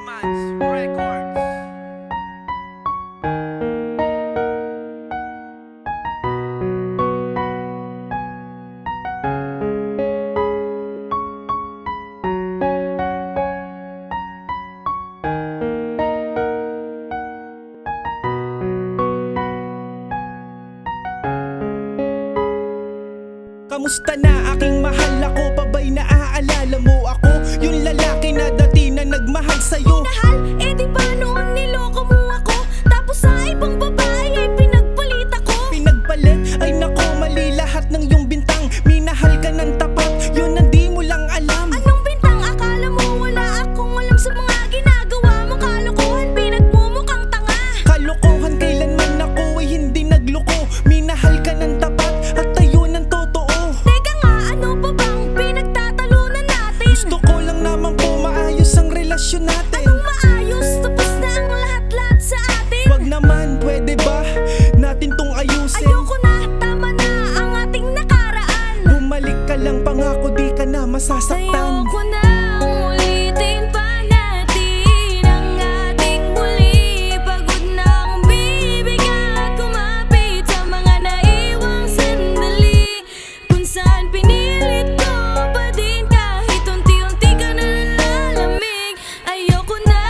Romance Records. Kamusta na aking mahal, ako pa ba'y naaalala mo ako? Yung lalaki na dati na nagmahal sa'yo. Minahal, eh di ba noon niloko mo ako? Tapos sa ibang babae ay pinagpalit ako. Pinagpalit? Ay nako, mali lahat ng iyong bintang. Minahal ka ng tapat, yun ang di mo lang alam. Anong bintang? Akala mo wala akong alam sa mga ginagawa mo. Kalokohan, pinagmumukhang tanga. Kalokohan, kailanman ako ay hindi nagloko. Minahal ka ng tapat at ayun ang totoo. Teka nga, ano pa bang pinagtatalunan natin? Gusto ko lang naman po maayos ang relasyon natin. Anong maayos? Tapos na ang lahat-lahat sa atin. Wag naman, pwede ba natin tong ayusin? Ayoko na, tama na ang ating nakaraan. Bumalik ka lang, pangako di ka na masasaktan. Ayoko na ulitin pa natin ang ating muli. Pagod na akong bibigat, kumapit sa mga naiwang sandali. Kung saan pinilit ko pa din kahit unti-unti ka na nalalamig. Ayoko na,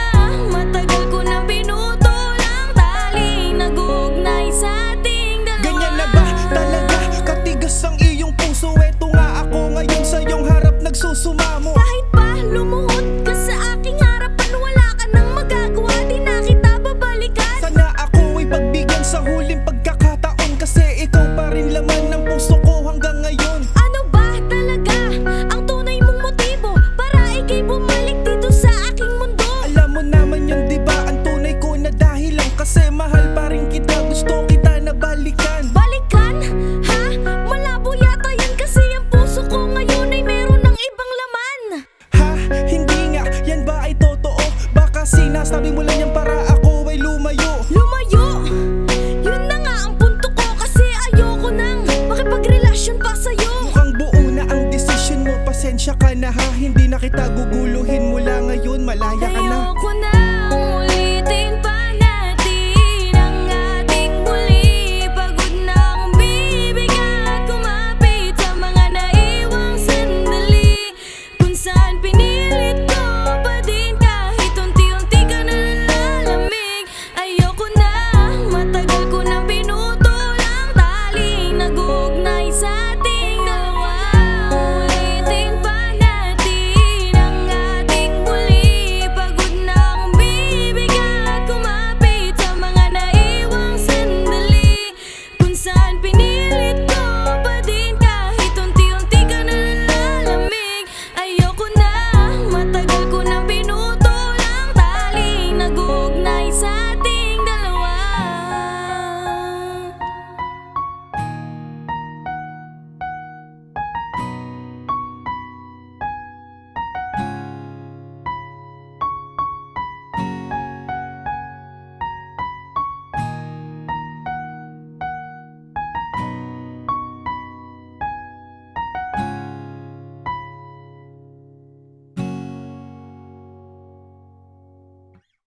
matagal ko na pinutol ang taling nag-uugnay sa ating dalawa. Ganyan na ba talaga katigas ang iyong puso? Eto nga ako ngayon sa iyong harap nagsusumamo. Kahit pa lumuhod ka sa aking harapan, wala ka nang magagawa, di na kita babalikan. Sana ako ay pagbigyan sa huling pagkakataon, kasi ikaw pa rin laman ng puso ko hanggang ngayon. Ano ba talaga ang tunay mong motibo para ika'y bumalik dito sa aking mundo? Alam mo naman yun diba, ang tunay ko na dahilan, kasi mahal pa rin kita, gusto kita na balikan. Balikan? Ha? Malabo yata yan kasi ang puso ko ngayon ay meron ng ibang laman. Ha? Hindi nga, yan ba ay totoo? Baka sinasabi mo lang yan para ako ay lumayo. Lumayo? Yun na nga ang punto ko, kasi ayoko nang makipagrelasyon pa sa'yo. Mukhang buo na ang desisyon mo, pasensya ka na ha. Hindi na kita guguluhin mula ngayon, malaya